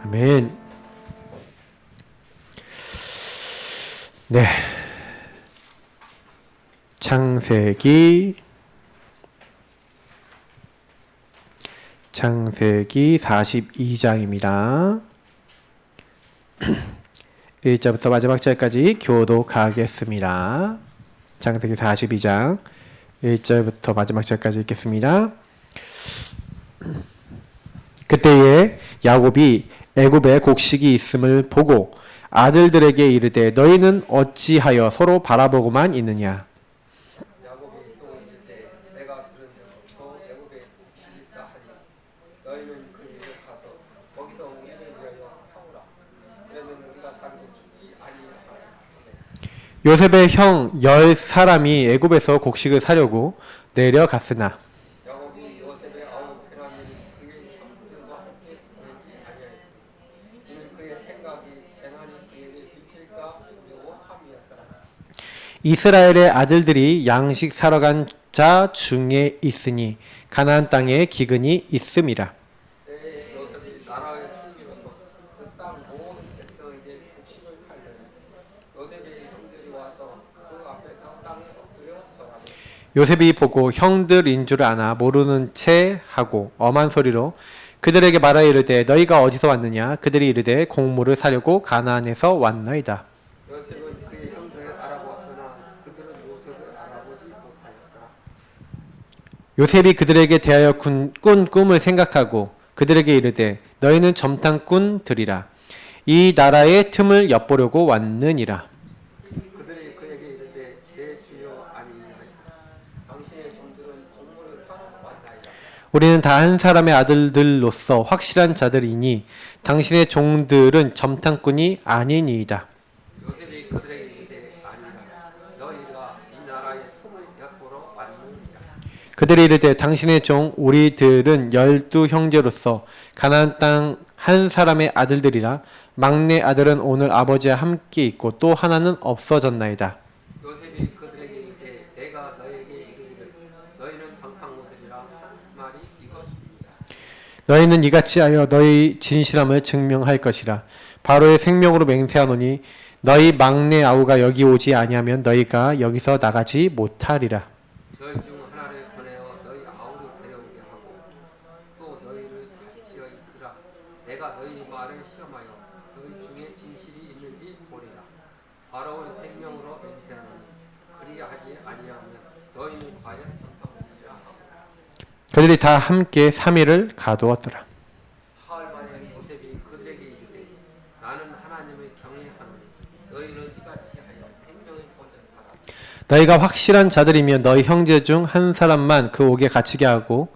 아멘. 네. 창세기 42장입니다. 1절부터 마지막 절까지 교독하겠습니다. 창세기 42장 1절부터 마지막 절까지 읽겠습니다. 그때에 야곱이 애굽에 곡식이 있음을 보고 아들들에게 이르되 너희는 어찌하여 서로 바라보고만 있느냐. 야곱이 또 이르되 내가 들은 적 없어 애굽에 곡식이 있다 하니 너희는 그 일을 가서 거기서 우리를 위하여 하오라. 그러면 우리가 다르고 죽지 아니하리라. 요셉의 형 10사람이 애굽에서 곡식을 사려고 내려갔으나 야곱이 요셉의 아홉 베라민이 그의 형들과 함께 보내지 아니하였으니 이는 그의 생각이 재난이 그에게 미칠까 두려워함이었더라. 이스라엘의 아들들이 양식 사러 간 자 중에 있으니 가나안 땅에 기근이 있음이라. 때에 요셉이 나라의 충기로서 그 땅 모든 백성에게 곡식을 팔더니 요셉의 형들이 와서 그 앞에서 땅에 엎드려 절하고 요셉이 보고 형들인 줄 아나 모르는 채 하고 엄한 소리로 그들에게 말하여 이르되 너희가 어디서 왔느냐. 그들이 이르되 곡물을 사려고 가나안에서 왔나이다. 요셉은 그의 형들을 알아보았으나 그들은 요셉을 알아보지 못하였더라. 요셉이 그들에게 대하여 꾼 꿈을 생각하고 그들에게 이르되 너희는 점탕꾼들이라. 이 나라의 틈을 엿보려고 왔느니라. 그들이 그에게 이르되 내 주여 아니니이다. 당신의 종들은 곡물을 사러 왔나이다. 우리는 다 한 사람의 아들들로서 확실한 자들이니 당신의 종들은 점탕꾼이 아니니이다. 요셉이 그들에게 이르되 아니라 너희가 이 나라의 틈을 엿보러 왔느니라. 그들이 이르되 당신의 종 우리들은 12 형제로서 가나안 땅 한 사람의 아들들이라. 막내 아들은 오늘 아버지와 함께 있고 또 하나는 없어졌나이다. 요셉이 그들에게 이르되 내가 너에게 이르기를 너희는 정탐꾼들이라 한 말이 이것이니라. 너희는 이같이 하여 너희 진실함을 증명할 것이라. 바로의 생명으로 맹세하노니 너희 막내 아우가 여기 오지 아니하면 너희가 여기서 나가지 못하리라. 저희 중 하나를 보내어 너희 아우를 데려오게 하고 또 너희를 지어 있으라. 내가 너희 말을 시험하여 너희 중에 진실이 있는지 보리라. 바로의 생명으로 맹세하노니 그리하지 아니하면 너희는 과연 정탐꾼이라 하고 그들이 다 함께 3일을 가두었더라. 사흘 만에 요셉이 그들에게 이르되 나는 하나님을 경외하노니 너희는 이같이 하여 생명의 보전하라. 너희가 확실한 자들이면 너희 형제 중 한 사람만 그 옥에 갇히게 하고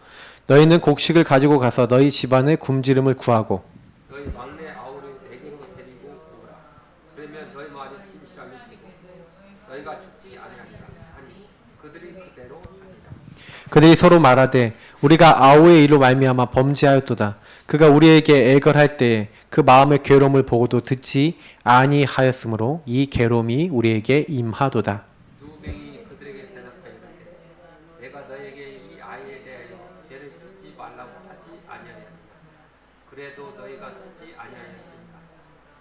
너희는 곡식을 가지고 가서 너희 집안의 굶주림을 구하고 너희 막내 아우를 내게로 데리고 오라. 그러면 너희 말이 진실함이 되고 너희가 죽지 아니하리라 하니 그들이 그대로 하니라. 그들이 서로 말하되 우리가 아우의 일로 말미암아 범죄하였도다. 그가 우리에게 애걸할 때에 그 마음의 괴로움을 보고도 듣지 아니하였으므로 이 괴로움이 우리에게 임하도다. 누뱅이 그들에게 대답하였는데 내가 너에게 이 아이에 대하여 죄를 짓지 말라고 하지 아니하였느냐. 그래도 너희가 듣지 아니하였느니라.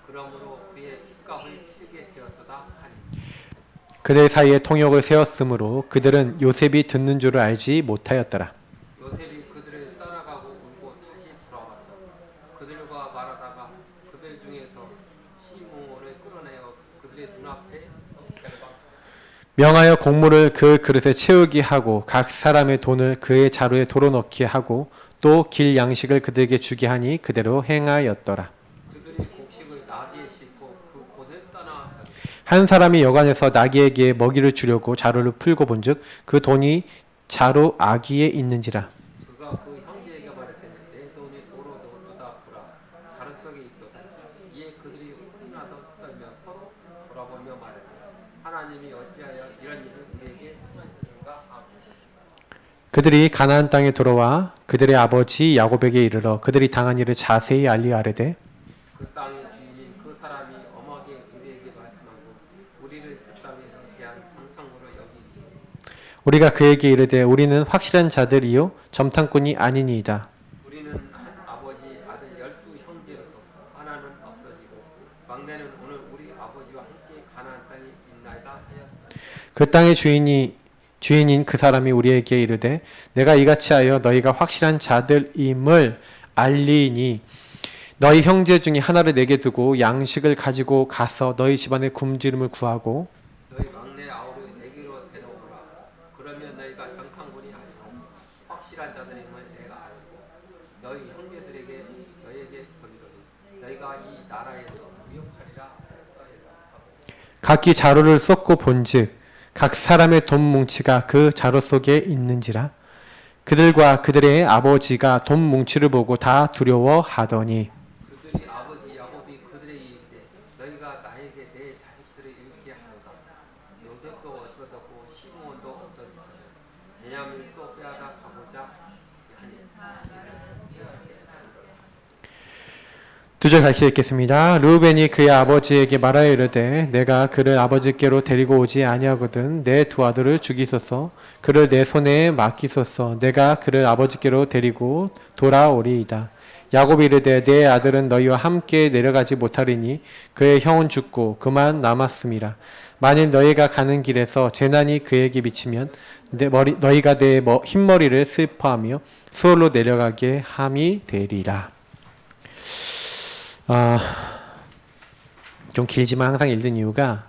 그러므로 그의 핏값을 치르게 되었도다 하니 그들 사이에 통역을 세웠으므로 그들은 요셉이 듣는 줄을 알지 못하였더라. 요셉이 그들을 떠나가고 울고 다시 돌아와서 그들과 말하다가 그들 중에서 시므온을 끌어내어 그들의 눈앞에 데려가 명하여 곡물을 그 그릇에 채우게 하고 각 사람의 돈을 그의 자루에 도로 넣게 하고 또 길 양식을 그들에게 주게 하니 그대로 행하였더라. 그들이 곡식을 나귀에 싣고 그 곳을 떠나왔더니 한 사람이 여관에서 나귀에게 먹이를 주려고 자루를 풀고 본즉 그 돈이 자루 아귀에 있는지라. 그가 그 형제에게 말했더니 내 돈이 도로 넣었도다 보라 자루 속에 있도다. 이에 그들이 혼나서 떨며 서로 돌아보며 말했다. 하나님이 어찌하여 이런 일을 우리에게 하셨는가 하고 그들이 가나안 땅에 들어와 그들의 아버지 야곱에게 이르러 그들이 당한 일을 자세히 알리하려되 그 땅의 주인인 그 사람이 엄하게 우리에게 말씀하고 우리를 그 땅에서 대한 정창으로 여기기 우리가 그에게 이르되 우리는 확실한 자들이요 점탕꾼이 아니니이다. 우리는 한 아버지 아들 12 형제로서 하나는 없어지고 막내는 오늘 우리 아버지와 함께 가나안 땅에 있나이다 하였다. 그 땅의 주인인 그 사람이 우리에게 이르되 내가 이같이 하여 너희가 확실한 자들임을 알리니 너희 형제 중에 하나를 내게 두고 양식을 가지고 가서 너희 집안의 굶주림을 구하고 너희 막내 아우를 내게로 데려오라. 그러면 너희가 정탐꾼이 아니고 확실한 자들임을 내가 알고 너희 형제들에게 너희에게 돌리더니 너희가 이 나라에서 무역하리라 하고 각기 자루를 쏟고 본즉 각 사람의 돈 뭉치가 그 자루 속에 있는지라 그들과 그들의 아버지가 돈 뭉치를 보고 다 두려워하더니 그들이 아버지 야곱이 그들에게 이르되 너희가 나에게 내 자식들을 잃게 하노다. 요셉도 얻었고 시므온도 얻었으니 베냐민을 또 빼앗아 가고자 하니 두 절 같이 읽겠습니다. 르우벤이 그의 아버지에게 말하여 이르되 내가 그를 아버지께로 데리고 오지 아니하거든 내 두 아들을 죽이소서 그를 내 손에 맡기소서 내가 그를 아버지께로 데리고 돌아오리이다. 야곱이 이르되 내 아들은 너희와 함께 내려가지 못하리니 그의 형은 죽고 그만 남았음이라. 만일 너희가 가는 길에서 재난이 그에게 미치면 너희가 내 흰머리를 슬퍼하며 수월로 내려가게 함이 되리라. 좀 길지만 항상 읽는 이유가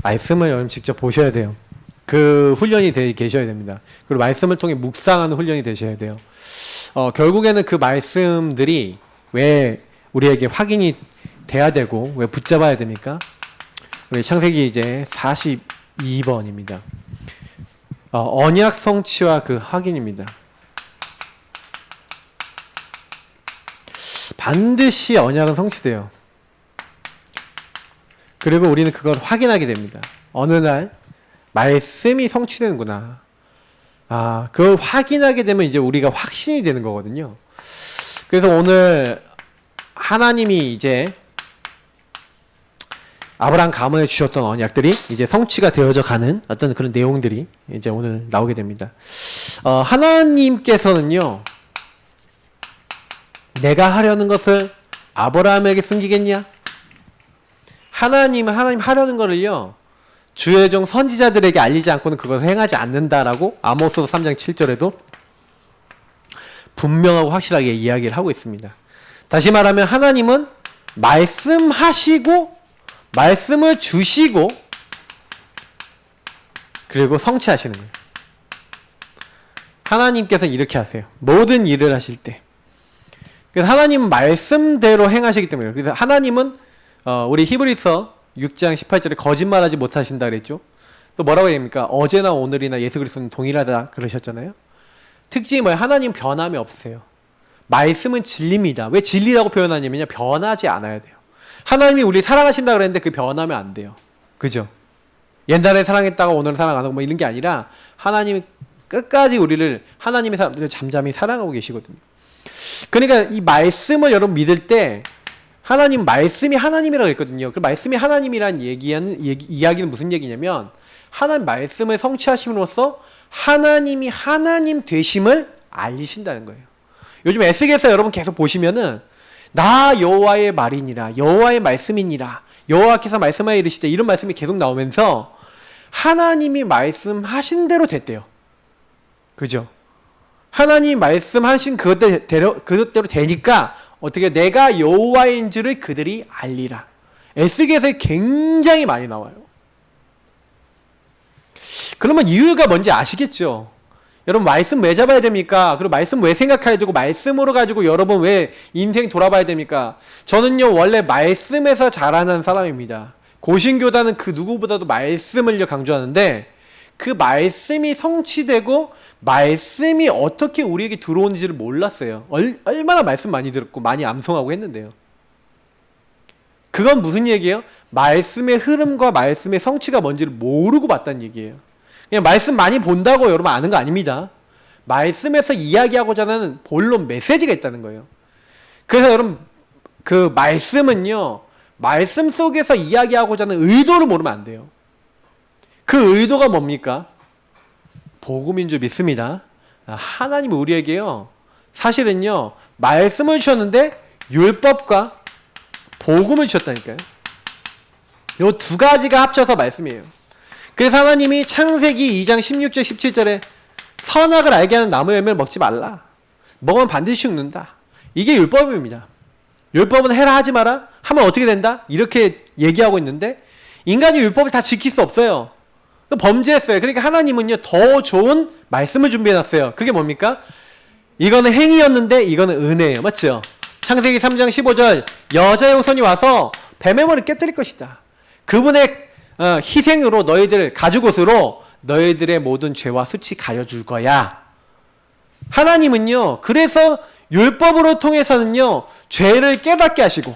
말씀을 여러분 직접 보셔야 돼요. 그 훈련이 계셔야 됩니다. 그리고 말씀을 통해 묵상하는 훈련이 되셔야 돼요. 결국에는 그 말씀들이 왜 우리에게 확인이 돼야 되고 왜 붙잡아야 됩니까? 우리 창세기 이제 42번입니다. 언약 성취와 그 확인입니다. 반드시 언약은 성취돼요. 그리고 우리는 그걸 확인하게 됩니다. 어느 날 말씀이 성취되는구나. 그걸 확인하게 되면 이제 우리가 확신이 되는 거거든요. 그래서 오늘 하나님이 이제 아브라함 가문에 주셨던 언약들이 이제 성취가 되어져 가는 어떤 그런 내용들이 이제 오늘 나오게 됩니다. 하나님께서는요, 내가 하려는 것을 아브라함에게 숨기겠냐? 하나님 하려는 거를요, 주의 종 선지자들에게 알리지 않고는 그것을 행하지 않는다라고 아모스 3장 7절에도 분명하고 확실하게 이야기를 하고 있습니다. 다시 말하면 하나님은 말씀하시고 말씀을 주시고 그리고 성취하시는 거예요. 하나님께서는 이렇게 하세요. 모든 일을 하실 때. 그래서 하나님은 말씀대로 행하시기 때문에 그래서 하나님은 우리 히브리서 6장 18절에 거짓말하지 못하신다 그랬죠. 또 뭐라고 해야 됩니까? 어제나 오늘이나 예수 그리스도는 동일하다 그러셨잖아요. 특징이 뭐예요? 하나님 변함이 없으세요. 말씀은 진리입니다. 왜 진리라고 표현하냐면요, 변하지 않아야 돼요. 하나님이 우리 사랑하신다 그랬는데 그 변하면 안 돼요. 그죠? 옛날에 사랑했다가 오늘은 사랑 안 하고 뭐 이런 게 아니라 하나님이 끝까지 우리를 하나님의 사람들을 잠잠히 사랑하고 계시거든요. 그러니까 이 말씀을 여러분 믿을 때 하나님 말씀이 하나님이라고 했거든요. 그 말씀이 하나님이란 이야기는 무슨 얘기냐면 하나님 말씀을 성취하심으로써 하나님이 하나님 되심을 알리신다는 거예요. 요즘 에스겔서 여러분 계속 보시면은 나 여호와의 말이니라 여호와의 말씀이니라 여호와께서 말씀하여 이르시되 이런 말씀이 계속 나오면서 하나님이 말씀하신 대로 됐대요. 그죠? 하나님이 말씀하신 그것대로 되니까 어떻게 내가 여호와인 줄을 그들이 알리라. 에스겔서에 굉장히 많이 나와요. 그러면 이유가 뭔지 아시겠죠? 여러분 말씀 왜 잡아야 됩니까? 그리고 말씀 왜 생각해야 되고 말씀으로 가지고 여러분 왜 인생 돌아봐야 됩니까? 저는요 원래 말씀에서 자라는 사람입니다. 고신교단은 그 누구보다도 말씀을 강조하는데 그 말씀이 성취되고 말씀이 어떻게 우리에게 들어오는지를 몰랐어요. 얼마나 말씀 많이 들었고 많이 암송하고 했는데요. 그건 무슨 얘기예요? 말씀의 흐름과 말씀의 성취가 뭔지를 모르고 봤다는 얘기예요. 그냥 말씀 많이 본다고 여러분 아는 거 아닙니다. 말씀에서 이야기하고자 하는 본론 메시지가 있다는 거예요. 그래서 여러분 그 말씀은요, 말씀 속에서 이야기하고자 하는 의도를 모르면 안 돼요. 그 의도가 뭡니까? 복음인 줄 믿습니다. 하나님은 우리에게요, 사실은요 말씀을 주셨는데 율법과 복음을 주셨다니까요. 요 두 가지가 합쳐서 말씀이에요. 그래서 하나님이 창세기 2장 16절 17절에 선악을 알게 하는 나무 열매를 먹지 말라. 먹으면 반드시 죽는다. 이게 율법입니다. 율법은 해라 하지 마라 하면 어떻게 된다? 이렇게 얘기하고 있는데 인간이 율법을 다 지킬 수 없어요. 범죄했어요. 그러니까 하나님은요 더 좋은 말씀을 준비해놨어요. 그게 뭡니까? 이거는 행위였는데 이거는 은혜예요. 맞죠? 창세기 3장 15절 여자의 후손이 와서 뱀의 머리를 깨뜨릴 것이다. 그분의 희생으로 너희들 가죽옷으로 너희들의 모든 죄와 수치 가려줄 거야. 하나님은요 그래서 율법으로 통해서는요 죄를 깨닫게 하시고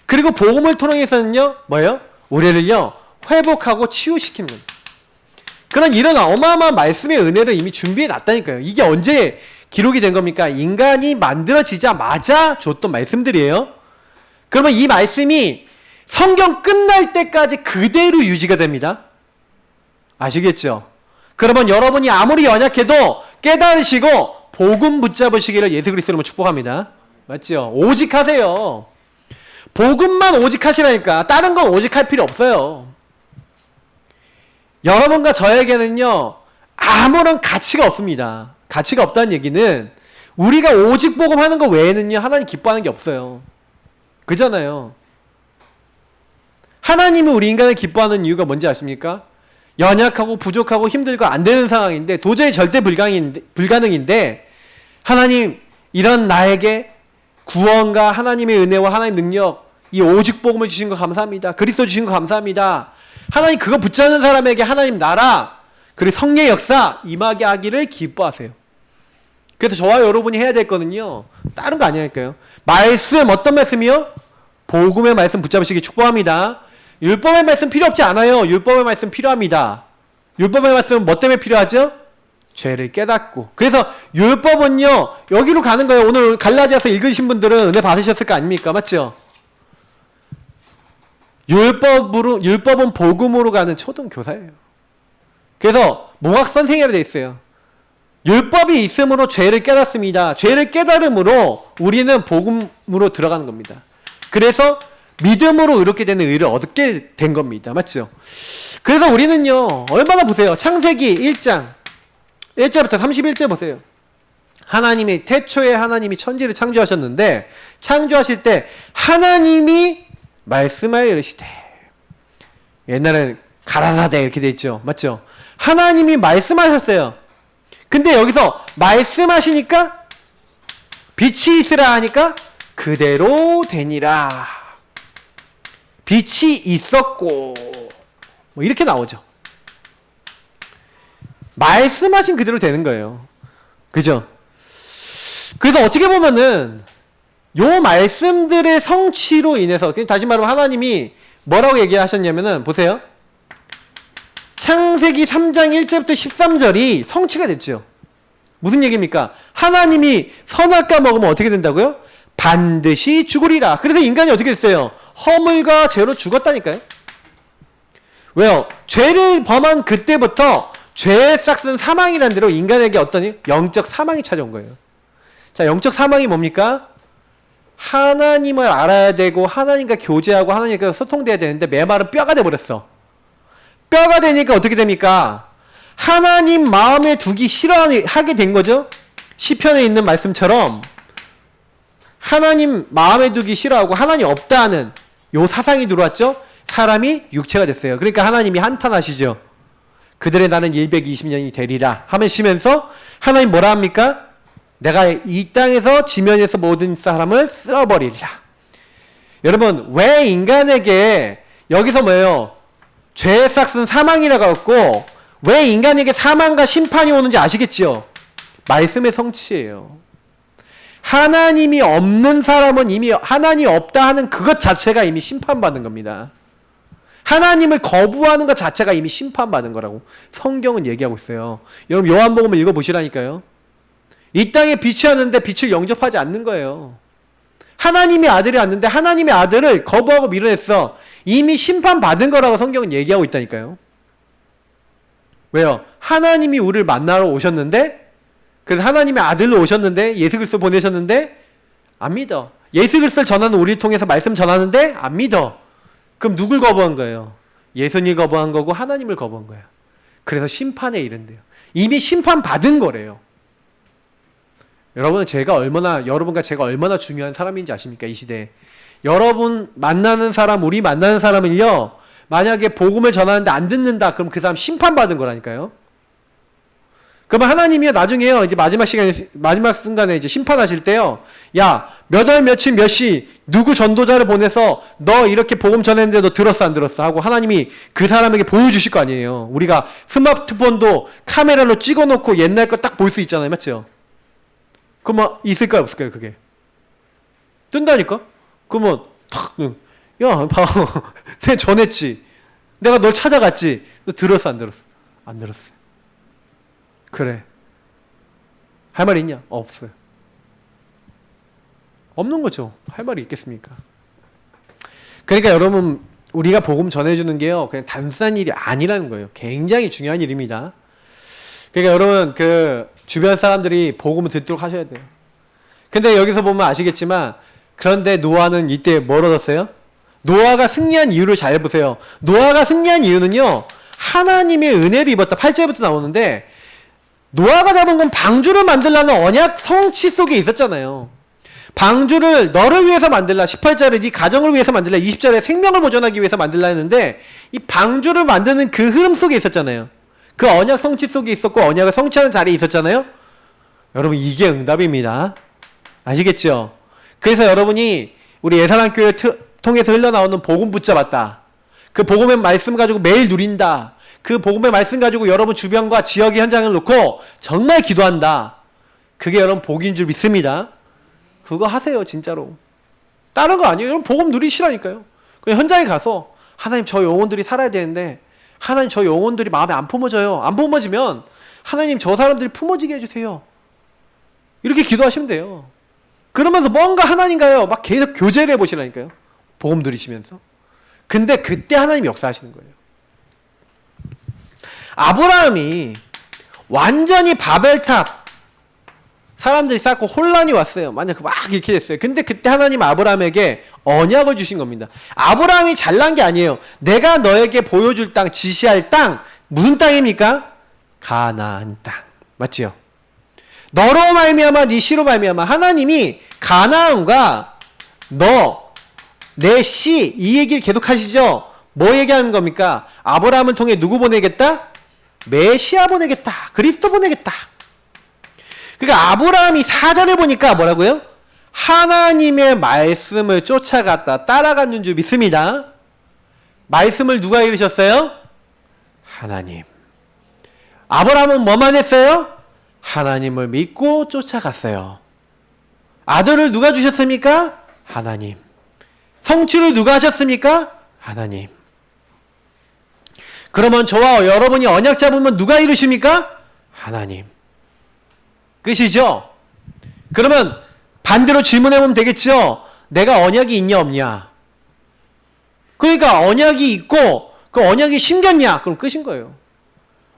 그리고 복음을 통해서는요 뭐예요? 우리를요 회복하고 치유시키는 겁니다. 그런 이런 어마어마한 말씀의 은혜를 이미 준비해 놨다니까요. 이게 언제 기록이 된 겁니까? 인간이 만들어지자마자 줬던 말씀들이에요. 그러면 이 말씀이 성경 끝날 때까지 그대로 유지가 됩니다. 아시겠죠? 그러면 여러분이 아무리 연약해도 깨달으시고 복음 붙잡으시기를 예수 그리스도로 축복합니다. 맞죠? 오직 하세요. 복음만 오직 하시라니까. 다른 건 오직 할 필요 없어요. 여러분과 저에게는요 아무런 가치가 없습니다. 가치가 없다는 얘기는 우리가 오직 복음하는 거 외에는요 하나님 기뻐하는 게 없어요. 그잖아요. 하나님이 우리 인간을 기뻐하는 이유가 뭔지 아십니까? 연약하고 부족하고 힘들고 안 되는 상황인데 도저히 절대 불가능인데 하나님 이런 나에게 구원과 하나님의 은혜와 하나님 능력 이 오직 복음을 주신 거 감사합니다. 그리스도 주신 거 감사합니다. 하나님 그거 붙잡는 사람에게 하나님 나라 그리고 성령의 역사 임하게 하기를 기뻐하세요. 그래서 저와 여러분이 해야 될 거는요 다른 거 아니랄까요? 말씀 어떤 말씀이요? 복음의 말씀 붙잡으시기 축복합니다. 율법의 말씀 필요 없지 않아요. 율법의 말씀 필요합니다. 율법의 말씀은 뭐 때문에 필요하죠? 죄를 깨닫고. 그래서 율법은요 여기로 가는 거예요. 오늘 갈라디아서 읽으신 분들은 은혜 받으셨을 거 아닙니까? 맞죠? 율법은 복음으로 가는 초등교사예요. 그래서 목학 선생이라 되어 있어요. 율법이 있음으로 죄를 깨닫습니다. 죄를 깨달음으로 우리는 복음으로 들어가는 겁니다. 그래서 믿음으로 이렇게 되는 의를 얻게 된 겁니다. 맞죠? 그래서 우리는요 얼마나 보세요. 창세기 1장 1절부터 31절 보세요. 하나님이 태초에 하나님이 천지를 창조하셨는데 창조하실 때 하나님이 말씀하여 이르시되 옛날에는 가라사대 이렇게 돼 있죠. 맞죠? 하나님이 말씀하셨어요. 근데 여기서 말씀하시니까 빛이 있으라 하니까 그대로 되니라. 빛이 있었고 뭐 이렇게 나오죠. 말씀하신 그대로 되는 거예요. 그죠? 그래서 어떻게 보면은 요 말씀들의 성취로 인해서 다시 말하면 하나님이 뭐라고 얘기하셨냐면은 보세요. 창세기 3장 1절부터 13절이 성취가 됐죠. 무슨 얘기입니까? 하나님이 선악과 먹으면 어떻게 된다고요? 반드시 죽으리라. 그래서 인간이 어떻게 됐어요? 허물과 죄로 죽었다니까요. 왜요? 죄를 범한 그때부터 죄의 싹슨 사망이라는 대로 인간에게 어떤 영적 사망이 찾아온 거예요. 자, 영적 사망이 뭡니까? 하나님을 알아야 되고 하나님과 교제하고 하나님과 소통돼야 되는데 메말은 뼈가 돼버렸어. 뼈가 되니까 어떻게 됩니까? 하나님 마음에 두기 싫어하게 된 거죠. 시편에 있는 말씀처럼 하나님 마음에 두기 싫어하고 하나님 없다는 요 사상이 들어왔죠. 사람이 육체가 됐어요. 그러니까 하나님이 한탄하시죠. 그들의 나는 120년이 되리라 하시면서 하나님 뭐라 합니까? 내가 이 땅에서 지면에서 모든 사람을 쓸어버리리라. 여러분 왜 인간에게 여기서 뭐예요? 죄의 싹슨 사망이라고 했고 왜 인간에게 사망과 심판이 오는지 아시겠죠? 말씀의 성취예요. 하나님이 없는 사람은 이미 하나님이 없다 하는 그것 자체가 이미 심판받는 겁니다. 하나님을 거부하는 것 자체가 이미 심판받은 거라고 성경은 얘기하고 있어요. 여러분 요한복음을 읽어보시라니까요. 이 땅에 빛이 왔는데 빛을 영접하지 않는 거예요. 하나님의 아들이 왔는데 하나님의 아들을 거부하고 밀어냈어. 이미 심판받은 거라고 성경은 얘기하고 있다니까요. 왜요? 하나님이 우리를 만나러 오셨는데 그래서 하나님의 아들로 오셨는데 예수 그리스도 보내셨는데 안 믿어. 예수 그리스도를 전하는 우리를 통해서 말씀 전하는데 안 믿어. 그럼 누굴 거부한 거예요? 예수님을 거부한 거고 하나님을 거부한 거야. 그래서 심판에 이른대요. 이미 심판받은 거래요. 여러분과 제가 얼마나 중요한 사람인지 아십니까? 이 시대에. 여러분 만나는 사람, 우리 만나는 사람을요, 만약에 복음을 전하는데 안 듣는다, 그럼 그 사람 심판받은 거라니까요. 그러면 하나님이요, 나중에요, 이제 마지막 순간에 이제 심판하실 때요, 야, 몇 월 며칠 몇 시 누구 전도자를 보내서 너 이렇게 복음 전했는데 너 들었어 안 들었어 하고 하나님이 그 사람에게 보여주실 거 아니에요. 우리가 스마트폰도 카메라로 찍어놓고 옛날 거 딱 볼 수 있잖아요, 맞죠? 그러면 있을까요, 없을까요, 그게? 뜬다니까? 그러면 탁, 야, 봐, 내가 전했지. 내가 널 찾아갔지. 너 들었어 안 들었어? 안 들었어. 그래. 할 말이 있냐? 없어요. 없는 거죠. 할 말이 있겠습니까? 그러니까 여러분, 우리가 복음 전해주는 게요, 그냥 단순한 일이 아니라는 거예요. 굉장히 중요한 일입니다. 그러니까 여러분, 그 주변 사람들이 복음을 듣도록 하셔야 돼요. 근데 여기서 보면 아시겠지만, 그런데 노아는 이때 뭘 얻었어요? 노아가 승리한 이유를 잘 보세요. 노아가 승리한 이유는요, 하나님의 은혜를 입었다. 8절부터 나오는데, 노아가 잡은 건 방주를 만들라는 언약 성취 속에 있었잖아요. 방주를 너를 위해서 만들라. 18절에 네 가정을 위해서 만들라. 20절에 생명을 보존하기 위해서 만들라 했는데, 이 방주를 만드는 그 흐름 속에 있었잖아요. 그 언약 성취 속에 있었고 언약을 성취하는 자리에 있었잖아요. 여러분, 이게 응답입니다. 아시겠죠? 그래서 여러분이 우리 예산학교를 통해서 흘러나오는 복음 붙잡았다. 그 복음의 말씀 가지고 매일 누린다. 그 복음의 말씀 가지고 여러분 주변과 지역의 현장을 놓고 정말 기도한다. 그게 여러분 복인 줄 믿습니다. 그거 하세요, 진짜로. 다른 거 아니에요. 여러분 복음 누리시라니까요. 그냥 현장에 가서 하나님, 저 영혼들이 살아야 되는데 하나님, 저 영혼들이 마음에 안 품어져요. 안 품어지면 하나님, 저 사람들이 품어지게 해주세요. 이렇게 기도하시면 돼요. 그러면서 뭔가 하나님과요 막 계속 교제를 해보시라니까요. 복음 들이시면서. 근데 그때 하나님 역사하시는 거예요. 아브라함이 완전히 바벨탑 사람들이 쌓고 혼란이 왔어요. 만약 막 이렇게 됐어요. 근데 그때 하나님 아브라함에게 언약을 주신 겁니다. 아브라함이 잘난 게 아니에요. 내가 너에게 보여줄 땅, 지시할 땅, 무슨 땅입니까? 가나안 땅. 맞지요? 너로 말미암아 네 씨로 말미암아 하나님이 가나안과 너, 내 씨, 이 얘기를 계속 하시죠? 뭐 얘기하는 겁니까? 아브라함을 통해 누구 보내겠다? 메시아 보내겠다. 그리스도 보내겠다. 그러니까 아브라함이 4절에 보니까 뭐라고요? 하나님의 말씀을 쫓아갔다, 따라갔는 줄 믿습니다. 말씀을 누가 이루셨어요? 하나님. 아브라함은 뭐만 했어요? 하나님을 믿고 쫓아갔어요. 아들을 누가 주셨습니까? 하나님. 성취를 누가 하셨습니까? 하나님. 그러면 저와 여러분이 언약 잡으면 누가 이루십니까? 하나님. 끝이죠? 그러면 반대로 질문해보면 되겠죠? 내가 언약이 있냐 없냐? 그러니까 언약이 있고 그 언약이 심겼냐? 그럼 끝인 거예요.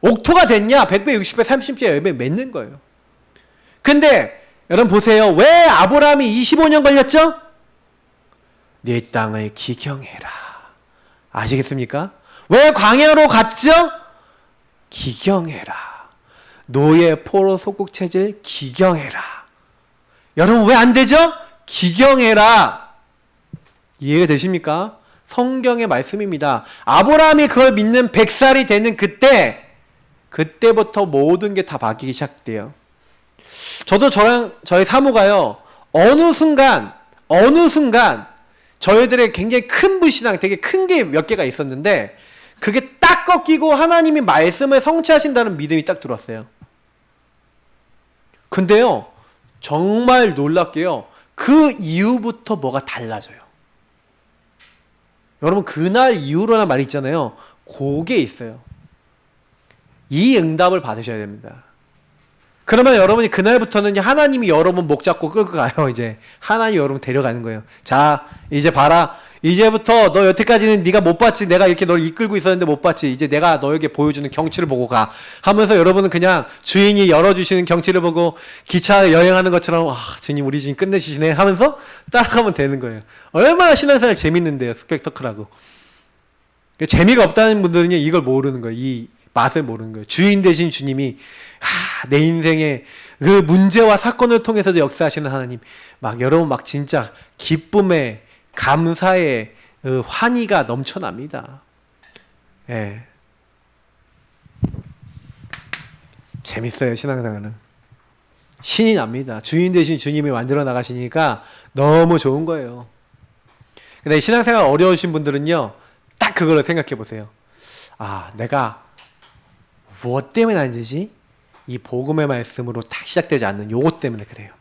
옥토가 됐냐? 100배, 60배, 30배 열매 맺는 거예요. 근데 여러분 보세요. 왜 아브라함이 25년 걸렸죠? 네 땅을 기경해라. 아시겠습니까? 왜 광야로 갔죠? 기경해라. 노예 포로 소국 체질 기경해라. 여러분 왜 안 되죠? 기경해라. 이해가 되십니까? 성경의 말씀입니다. 아브라함이 그걸 믿는 100살이 되는 그때부터 모든 게 다 바뀌기 시작돼요. 저도 저희 사모가요, 어느 순간 저희들의 굉장히 큰 불신앙, 되게 큰 게 몇 개가 있었는데 그게 딱 꺾이고 하나님이 말씀을 성취하신다는 믿음이 딱 들어왔어요. 근데요, 정말 놀랍게요, 그 이후부터 뭐가 달라져요. 여러분, 그날 이후로라는 말이 있잖아요. 그게 있어요. 이 응답을 받으셔야 됩니다. 그러면 여러분이 그날부터는 하나님이 여러분 목 잡고 끌고 가요. 이제 하나님이 여러분 데려가는 거예요. 자, 이제 봐라. 이제부터 너 여태까지는 네가 못 봤지. 내가 이렇게 널 이끌고 있었는데 못 봤지. 이제 내가 너에게 보여주는 경치를 보고 가. 하면서 여러분은 그냥 주인이 열어주시는 경치를 보고 기차 여행하는 것처럼 아, 주님 우리 주인 끝내주시네 하면서 따라가면 되는 거예요. 얼마나 신앙생활 재밌는데요. 스펙터클하고. 재미가 없다는 분들은 이걸 모르는 거예요. 이 맛을 모르는 거예요. 주인 되신 주님이 내 인생의 그 문제와 사건을 통해서도 역사하시는 하나님, 막 여러분 막 진짜 기쁨에 감사에 환희가 넘쳐납니다. 예. 재밌어요. 신앙생활은 신이 납니다. 주인 되신 주님이 만들어 나가시니까 너무 좋은 거예요. 근데 신앙생활 어려우신 분들은요, 딱 그걸로 생각해 보세요. 아, 내가 무엇 때문에 안 되지? 이 복음의 말씀으로 딱 시작되지 않는 요것 때문에 그래요.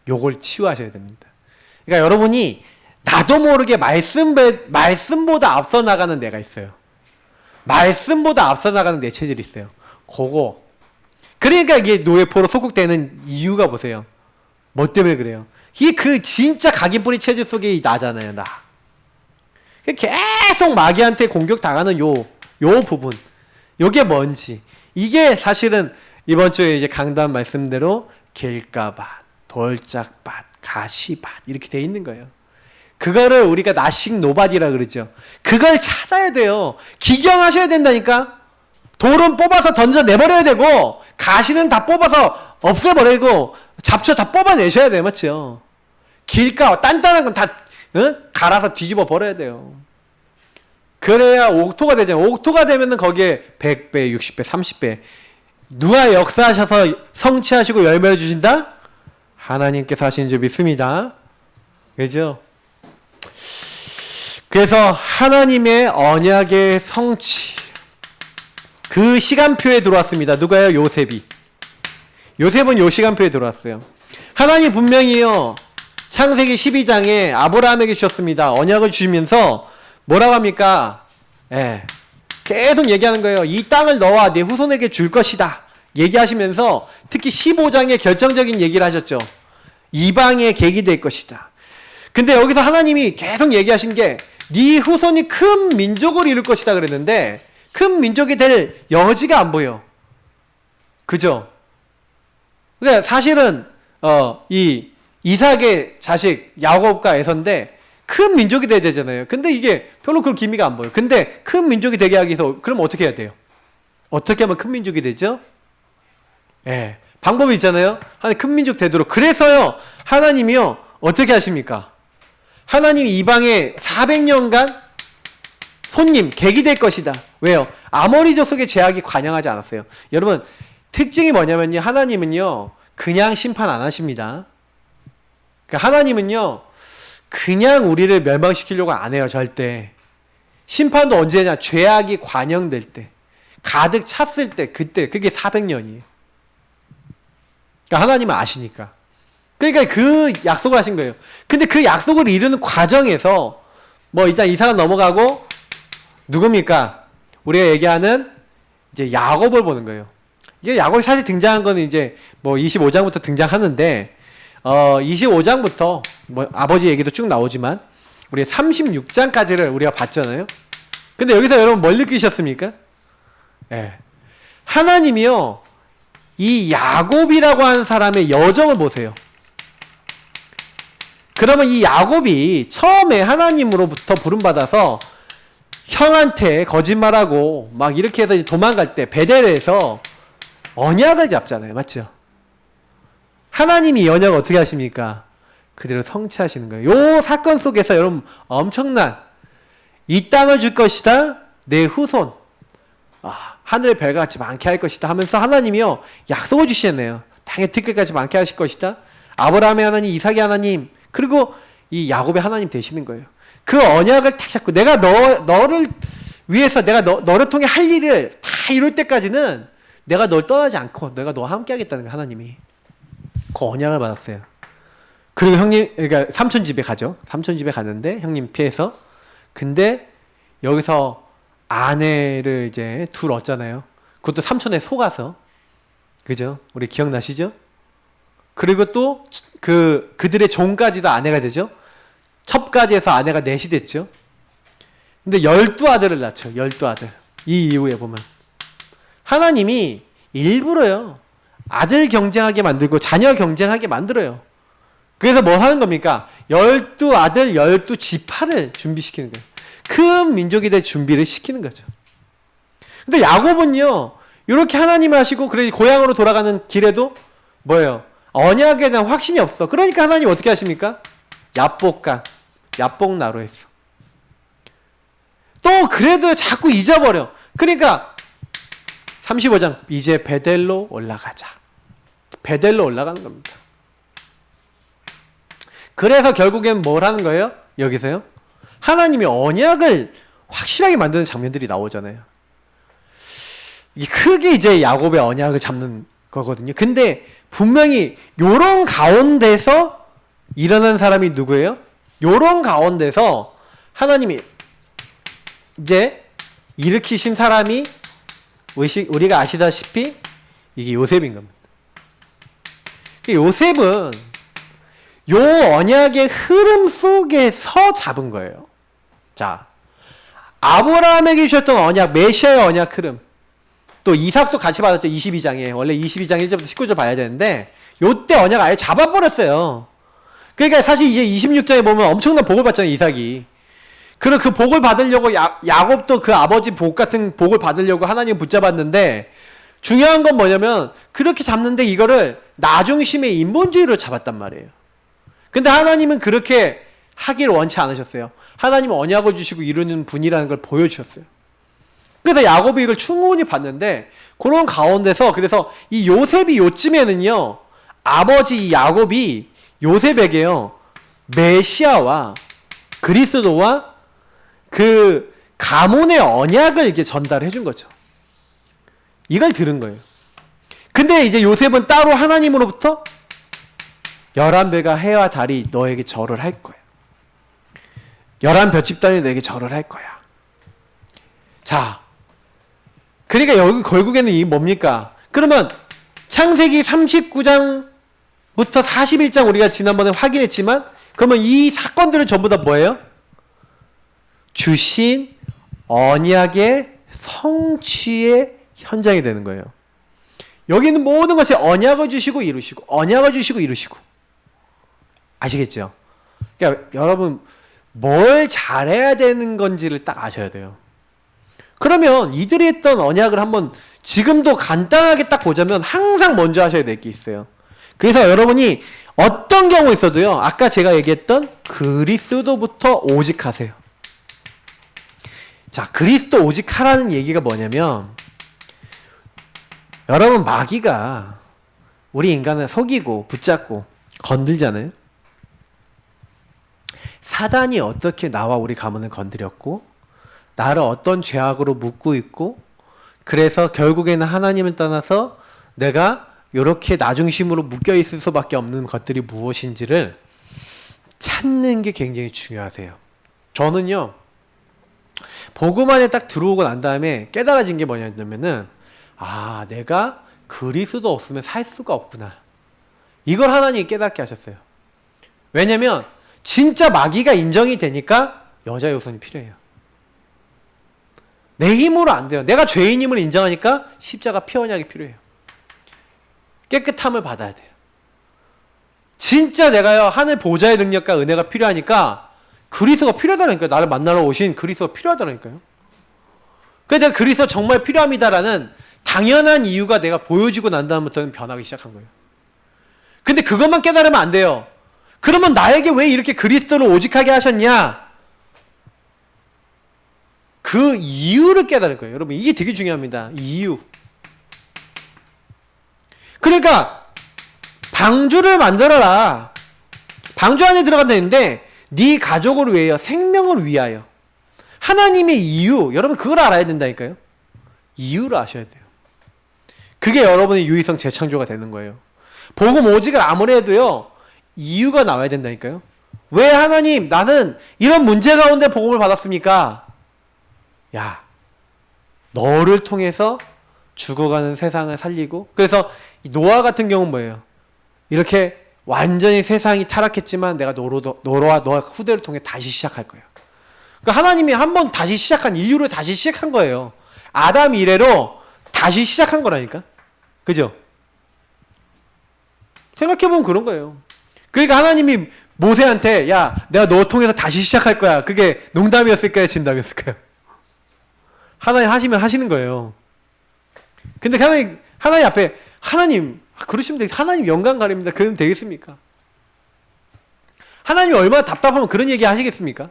요걸 치유하셔야 됩니다. 그러니까 여러분이 나도 모르게 말씀보다 앞서 나가는 내가 있어요. 말씀보다 앞서 나가는 내 체질이 있어요. 그거. 그러니까 이게 노예포로 소극되는 이유가 보세요. 뭐 때문에 그래요? 이게 그 진짜 각인뿌리 체질 속에 나잖아요, 나. 계속 마귀한테 공격 당하는 요 부분. 요게 뭔지. 이게 사실은 이번 주에 이제 강단 말씀대로 길가밭, 돌짝밭, 가시밭 이렇게 돼 있는 거예요. 그거를 우리가 나식 노바디라 그러죠. 그걸 찾아야 돼요. 기경하셔야 된다니까. 돌은 뽑아서 던져 내버려야 되고 가시는 다 뽑아서 없애버리고 잡초 다 뽑아내셔야 돼요. 맞죠? 길가 단단한 건 다 갈아서 뒤집어 버려야 돼요. 그래야 옥토가 되잖아요. 옥토가 되면은 거기에 100배, 60배, 30배 누가 역사하셔서 성취하시고 열매를 주신다? 하나님께서 하시는 줄 믿습니다. 그죠? 그래서 하나님의 언약의 성취, 그 시간표에 들어왔습니다. 누가요? 요셉이. 요셉은 요 시간표에 들어왔어요. 하나님 분명히요, 창세기 12장에 아브라함에게 주셨습니다. 언약을 주시면서 뭐라고 합니까? 예. 계속 얘기하는 거예요. 이 땅을 너와 내 후손에게 줄 것이다. 얘기하시면서 특히 15장에 결정적인 얘기를 하셨죠. 이방의 계기 될 것이다. 근데 여기서 하나님이 계속 얘기하신 게 네 후손이 큰 민족을 이룰 것이다 그랬는데 큰 민족이 될 여지가 안 보여. 그죠? 그러니까 사실은 이 이삭의 자식 야곱과 에서인데 큰 민족이 돼야 되잖아요. 근데 이게 별로 그런 기미가 안 보여요. 근데 큰 민족이 되게 하기 위해서 그럼 어떻게 해야 돼요? 어떻게 하면 큰 민족이 되죠? 예, 방법이 있잖아요. 큰 민족 되도록. 그래서요, 하나님이요 어떻게 하십니까? 하나님이 이방에 400년간 손님, 객이 될 것이다. 왜요? 아모리 족속의 제약이 관영하지 않았어요. 여러분, 특징이 뭐냐면요, 하나님은요 그냥 심판 안 하십니다. 그러니까 하나님은요 그냥 우리를 멸망시키려고 안 해요. 절대. 심판도 언제냐? 죄악이 관영될 때, 가득 찼을 때, 그때. 그게 400년이에요. 그러니까 하나님은 아시니까. 그러니까 그 약속을 하신 거예요. 근데 그 약속을 이루는 과정에서 뭐 일단 이삭은 넘어가고 누굽니까? 우리가 얘기하는 이제 야곱을 보는 거예요. 이게 야곱이 사실 등장한 거는 이제 뭐 25장부터 등장하는데 25장부터 뭐 아버지 얘기도 쭉 나오지만 우리 36장까지를 우리가 봤잖아요. 근데 여기서 여러분 뭘 느끼셨습니까? 예. 하나님이요 이 야곱이라고 하는 사람의 여정을 보세요. 그러면 이 야곱이 처음에 하나님으로부터 부름받아서 형한테 거짓말하고 막 이렇게 해서 도망갈 때 베델에서 언약을 잡잖아요. 맞죠? 하나님이 이 언약을 어떻게 하십니까? 그대로 성취하시는 거예요. 요 사건 속에서 여러분 엄청난 이 땅을 줄 것이다. 내 후손. 하늘의 별과 같이 많게 할 것이다 하면서 하나님이요 약속을 주시잖아요. 땅의 티끌까지 많게 하실 것이다. 아브라함의 하나님, 이삭의 하나님, 그리고 이 야곱의 하나님 되시는 거예요. 그 언약을 딱 잡고 내가 너를 위해서 내가 너를 통해 할 일을 다 이룰 때까지는 내가 널 떠나지 않고 내가 너와 함께 하겠다는 거예요. 하나님이. 그 언약을 받았어요. 그리고 형님, 그러니까 삼촌 집에 가죠. 삼촌 집에 갔는데 형님 피해서. 근데 여기서 아내를 이제 둘 얻잖아요. 그것도 삼촌에 속아서. 그죠? 우리 기억나시죠? 그리고 또 그들의 종까지도 아내가 되죠. 첩까지해서 아내가 넷이 됐죠. 근데 12아들을 낳죠. 12아들. 이 이후에 보면 하나님이 일부러요. 아들 경쟁하게 만들고 자녀 경쟁하게 만들어요. 그래서 뭐 하는 겁니까? 12아들 12지파를 준비시키는 거예요. 큰 민족이 될 준비를 시키는 거죠. 근데 야곱은요. 이렇게 하나님 하시고 그래 고향으로 돌아가는 길에도 뭐예요? 언약에 대한 확신이 없어. 그러니까 하나님 어떻게 하십니까? 야복나루 했어. 또 그래도 자꾸 잊어버려. 그러니까 35장 이제 베델로 올라가자. 베델로 올라가는 겁니다. 그래서 결국엔 뭘 하는 거예요? 여기서요. 하나님이 언약을 확실하게 만드는 장면들이 나오잖아요. 이게 크게 이제 야곱의 언약을 잡는 거거든요. 근데 분명히 요런 가운데서 일어난 사람이 누구예요? 요런 가운데서 하나님이 이제 일으키신 사람이 우리가 아시다시피 이게 요셉인 겁니다. 요셉은 요 언약의 흐름 속에서 잡은 거예요. 자, 아브라함에게 주셨던 언약, 메시아의 언약 흐름. 또 이삭도 같이 받았죠. 22장에. 원래 22장 1절부터 19절 봐야 되는데 요때 언약 아예 잡아버렸어요. 그러니까 사실 이제 26장에 보면 엄청난 복을 받잖아요. 이삭이. 그리고 그 복을 받으려고 야곱도 그 아버지 복 같은 복을 받으려고 하나님 붙잡았는데 중요한 건 뭐냐면 그렇게 잡는데 이거를 나중심의 인본주의로 잡았단 말이에요. 근데 하나님은 그렇게 하기를 원치 않으셨어요. 하나님은 언약을 주시고 이루는 분이라는 걸 보여주셨어요. 그래서 야곱이 이걸 충분히 봤는데 그런 가운데서 그래서 이 요셉이 요쯤에는요. 아버지 야곱이 요셉에게요. 메시아와 그리스도와 그 가문의 언약을 이렇게 전달해 준 거죠. 이걸 들은 거예요. 근데 이제 요셉은 따로 하나님으로부터 11배가 해와 달이 너에게 절을 할 거야. 11몇 집단이 너에게 절을 할 거야. 자, 그러니까 여기 결국에는 이게 뭡니까? 그러면 창세기 39장부터 41장 우리가 지난번에 확인했지만 그러면 이 사건들은 전부 다 뭐예요? 주신 언약의 성취의 현장이 되는 거예요. 여기 있는 모든 것이 언약을 주시고 이루시고 언약을 주시고 이루시고 아시겠죠? 그러니까 여러분 뭘 잘해야 되는 건지를 딱 아셔야 돼요. 그러면 이들이 했던 언약을 한번 지금도 간단하게 딱 보자면 항상 먼저 하셔야 될 게 있어요. 그래서 여러분이 어떤 경우 있어도요. 아까 제가 얘기했던 그리스도부터 오직 하세요. 자, 그리스도 오직 하라는 얘기가 뭐냐면 여러분 마귀가 우리 인간을 속이고 붙잡고 건들잖아요. 사단이 어떻게 나와 우리 가문을 건드렸고 나를 어떤 죄악으로 묶고 있고 그래서 결국에는 하나님을 떠나서 내가 이렇게 나중심으로 묶여 있을 수밖에 없는 것들이 무엇인지를 찾는 게 굉장히 중요하세요. 저는요. 복음 안에 딱 들어오고 난 다음에 깨달아진 게 뭐냐면은 아 내가 그리스도 없으면 살 수가 없구나. 이걸 하나님이 깨닫게 하셨어요. 왜냐면 진짜 마귀가 인정이 되니까 여자 요소는 필요해요. 내 힘으로 안 돼요. 내가 죄인임을 인정하니까 십자가 피 언약이 필요해요. 깨끗함을 받아야 돼요. 진짜 내가요 하늘 보좌의 능력과 은혜가 필요하니까 그리스도가 필요하다니까요. 나를 만나러 오신 그리스도가 필요하다니까요. 그래서 내가 그리스도 정말 필요합니다라는 당연한 이유가 내가 보여지고 난 다음부터는 변하기 시작한 거예요. 근데 그것만 깨달으면 안 돼요. 그러면 나에게 왜 이렇게 그리스도를 오직하게 하셨냐? 그 이유를 깨달을 거예요. 여러분 이게 되게 중요합니다. 이유. 그러니까 방주를 만들어라. 방주 안에 들어간다는데 네 가족을 위하여 생명을 위하여 하나님의 이유 여러분 그걸 알아야 된다니까요. 이유를 아셔야 돼요. 그게 여러분의 유의성 재창조가 되는 거예요. 복음 오직을 아무리 해도요 이유가 나와야 된다니까요. 왜 하나님 나는 이런 문제 가운데 복음을 받았습니까? 야 너를 통해서 죽어가는 세상을 살리고 그래서 이 노아 같은 경우는 뭐예요? 이렇게 완전히 세상이 타락했지만 내가 너와 너의 후대를 통해 다시 시작할 거예요. 그러니까 하나님이 한번 다시 시작한, 인류를 다시 시작한 거예요. 아담 이래로 다시 시작한 거라니까. 그죠? 생각해보면 그런 거예요. 그러니까 하나님이 모세한테 야 내가 너 통해서 다시 시작할 거야. 그게 농담이었을까요? 진담이었을까요? 하나님 하시면 하시는 거예요. 근데 하나님 앞에 하나님 그러시면 되겠 하나님 영광 가립니다. 그러면 되겠습니까? 하나님이 얼마나 답답하면 그런 얘기 하시겠습니까?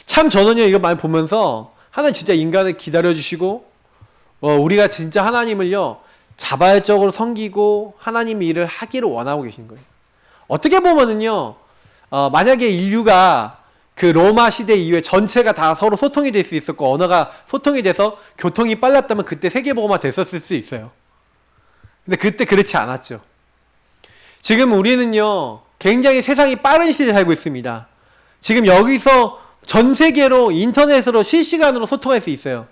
참 저는요 이거 많이 보면서 하나님 진짜 인간을 기다려주시고 우리가 진짜 하나님을요 자발적으로 섬기고 하나님 일을 하기를 원하고 계신 거예요. 어떻게 보면은요 만약에 인류가 그 로마 시대 이후에 전체가 다 서로 소통이 될 수 있었고 언어가 소통이 돼서 교통이 빨랐다면 그때 세계보고만 됐었을 수 있어요. 근데 그때 그렇지 않았죠. 지금 우리는요 굉장히 세상이 빠른 시대에 살고 있습니다. 지금 여기서 전 세계로 인터넷으로 실시간으로 소통할 수 있어요.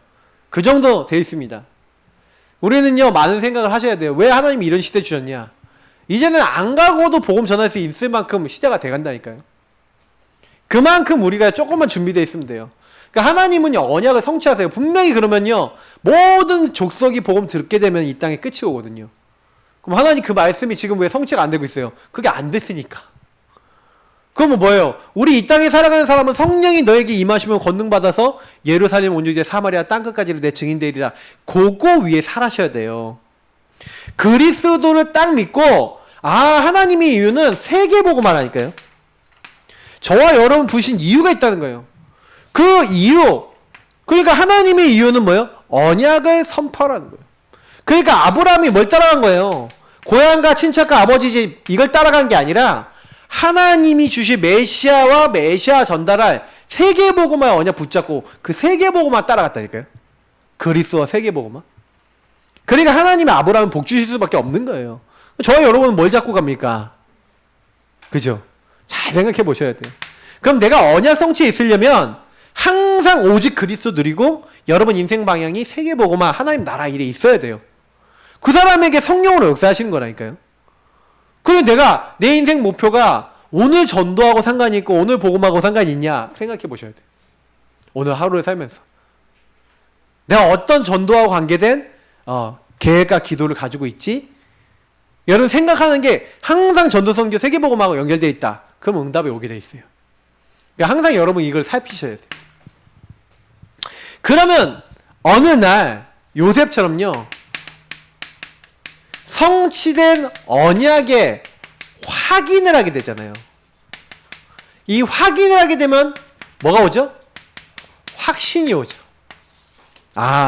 그 정도 돼 있습니다. 우리는요 많은 생각을 하셔야 돼요. 왜 하나님이 이런 시대 주셨냐? 이제는 안 가고도 복음 전할 수 있을 만큼 시대가 돼간다니까요. 그만큼 우리가 조금만 준비되어 있으면 돼요. 그러니까 하나님은요 언약을 성취하세요. 분명히 그러면요 모든 족속이 복음 듣게 되면 이 땅에 끝이 오거든요. 그럼 하나님 그 말씀이 지금 왜 성취가 안 되고 있어요? 그게 안 됐으니까. 그러면 뭐예요? 우리 이 땅에 살아가는 사람은 성령이 너에게 임하시면 권능받아서 예루살렘 온 유대 사마리아 땅끝까지를 내 증인되리라. 그거 위에 살아셔야 돼요. 그리스도를 딱 믿고 하나님의 이유는 세계보고만 하니까요. 저와 여러분 부신 이유가 있다는 거예요. 그 이유, 그러니까 하나님의 이유는 뭐예요? 언약을 선포하라는 거예요. 그러니까 아브라함이 뭘 따라간 거예요? 고향과 친척과 아버지 집 이걸 따라간 게 아니라 하나님이 주신 메시아와 메시아 전달할 세계보고만 언약 붙잡고 그 세계보고만 따라갔다니까요. 그리스도와 세계보고만. 그러니까 하나님이 아브라함은 복 주실 수밖에 없는 거예요. 저와 여러분은 뭘 잡고 갑니까? 그죠? 잘 생각해 보셔야 돼요. 그럼 내가 언약 성취에 있으려면 항상 오직 그리스도 누리고 여러분 인생 방향이 세계보고만 하나님 나라 일에 있어야 돼요. 그 사람에게 성령으로 역사하시는 거라니까요. 그럼 내가 내 인생 목표가 오늘 전도하고 상관이 있고 오늘 복음하고 상관이 있냐 생각해 보셔야 돼요. 오늘 하루를 살면서 내가 어떤 전도하고 관계된 계획과 기도를 가지고 있지? 여러분 생각하는 게 항상 전도 선교 세계복음하고 연결되어 있다. 그럼 응답이 오게 돼 있어요. 그러니까 항상 여러분 이걸 살피셔야 돼요. 그러면 어느 날 요셉처럼요 성취된 언약의 확인을 하게 되잖아요. 이 확인을 하게 되면 뭐가 오죠? 확신이 오죠.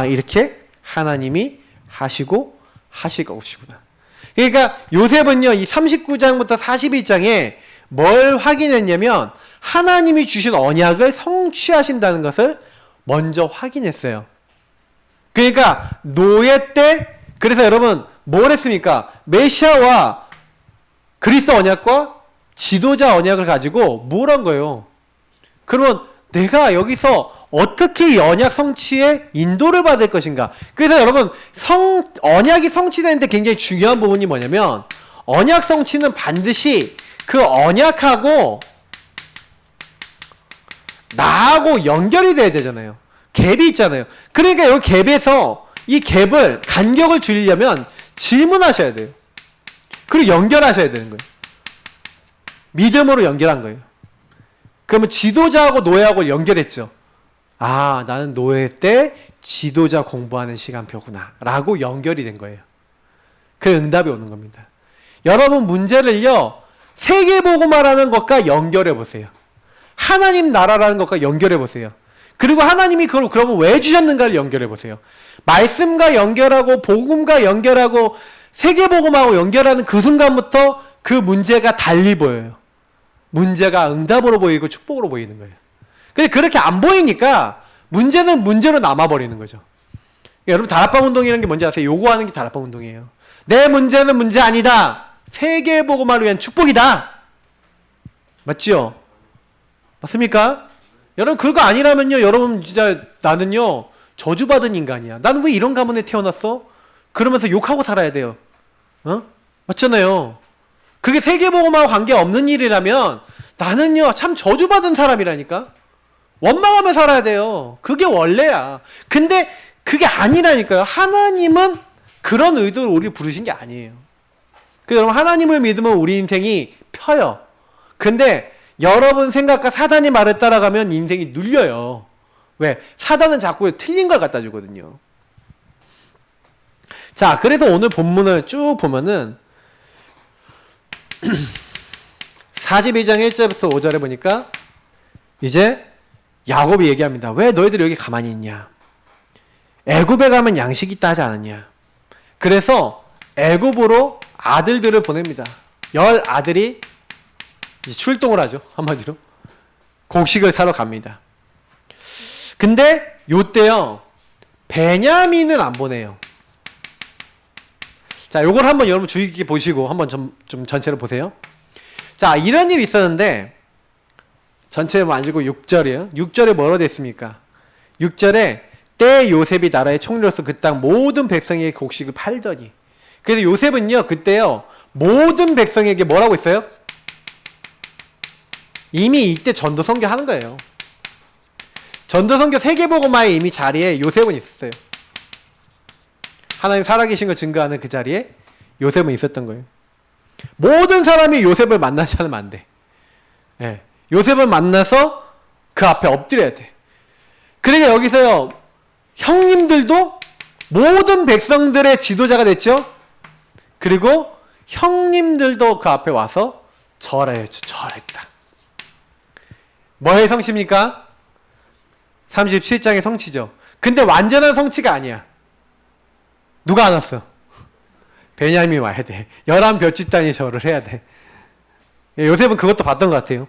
이렇게 하나님이 하시고 오시구나. 그러니까 요셉은요 이 39장부터 41장에 뭘 확인했냐면 하나님이 주신 언약을 성취하신다는 것을 먼저 확인했어요. 그러니까 노예 때 그래서 여러분 뭘 했습니까? 메시아와 그리스도 언약과 지도자 언약을 가지고 뭘 한 거예요? 그러면 내가 여기서 어떻게 이 언약 성취에 인도를 받을 것인가? 그래서 여러분 언약이 성취되는데 굉장히 중요한 부분이 뭐냐면 언약 성취는 반드시 그 언약하고 나하고 연결이 돼야 되잖아요. 갭이 있잖아요. 그러니까 여기 갭에서 이 갭을 간격을 줄이려면 질문하셔야 돼요. 그리고 연결하셔야 되는 거예요. 믿음으로 연결한 거예요. 그러면 지도자하고 노예하고 연결했죠. 나는 노예 때 지도자 공부하는 시간표구나 라고 연결이 된 거예요. 그 응답이 오는 겁니다. 여러분 문제를요 세계보고마라는 것과 연결해 보세요. 하나님 나라라는 것과 연결해 보세요. 그리고 하나님이 그걸 그러면 왜 주셨는가를 연결해 보세요. 말씀과 연결하고 복음과 연결하고 세계복음하고 연결하는 그 순간부터 그 문제가 달리 보여요. 문제가 응답으로 보이고 축복으로 보이는 거예요. 근데 그렇게 안 보이니까 문제는 문제로 남아버리는 거죠. 여러분 다락방 운동이라는 게 뭔지 아세요? 요구하는 게 다락방 운동이에요. 내 문제는 문제 아니다. 세계복음화를 위한 축복이다. 맞지요? 맞습니까? 여러분 그거 아니라면요 여러분 진짜 나는요 저주받은 인간이야. 나는 왜 이런 가문에 태어났어? 그러면서 욕하고 살아야 돼요. 맞잖아요. 그게 세계복음하고 관계없는 일이라면 나는요 참 저주받은 사람이라니까. 원망하며 살아야 돼요. 그게 원래야. 근데 그게 아니라니까요. 하나님은 그런 의도로 우리를 부르신 게 아니에요. 그래서 여러분 하나님을 믿으면 우리 인생이 펴요. 근데 여러분 생각과 사단이 말에 따라가면 인생이 눌려요. 왜? 사단은 자꾸 틀린 걸 갖다 주거든요. 자, 그래서 오늘 본문을 쭉 보면은 42장 1절부터 5절에 보니까 이제 야곱이 얘기합니다. 왜 너희들 여기 가만히 있냐? 애굽에 가면 양식이 있다 하지 않았냐? 그래서 애굽으로 아들들을 보냅니다. 10 아들이 이제 출동을 하죠. 한마디로. 곡식을 사러 갑니다. 근데 요때요. 베냐민은 안 보내요. 자, 요걸 한번 여러분 주의 깊게 보시고 한번 좀 전체를 보세요. 자, 이런 일이 있었는데 전체를 만지고 6절이에요. 6절에 뭐라 됐습니까? 6절에 때 요셉이 나라의 총리로서 그 땅 모든 백성에게 곡식을 팔더니 그래서 요셉은요 그때요 모든 백성에게 뭐라고 했어요? 이미 이때 전도선교 하는 거예요. 전도선교 세계복음화의 이미 자리에 요셉은 있었어요. 하나님 살아계신 걸 증거하는 그 자리에 요셉은 있었던 거예요. 모든 사람이 요셉을 만나지 않으면 안 돼. 예. 요셉을 만나서 그 앞에 엎드려야 돼. 그러니까 여기서요 형님들도 모든 백성들의 지도자가 됐죠. 그리고 형님들도 그 앞에 와서 절하였죠. 절했다. 뭐의 성취입니까? 37장의 성취죠. 근데 완전한 성취가 아니야. 누가 안 왔어? 베냐민이 와야 돼. 11별 집단이 절을 해야 돼. 요셉은 그것도 봤던 것 같아요.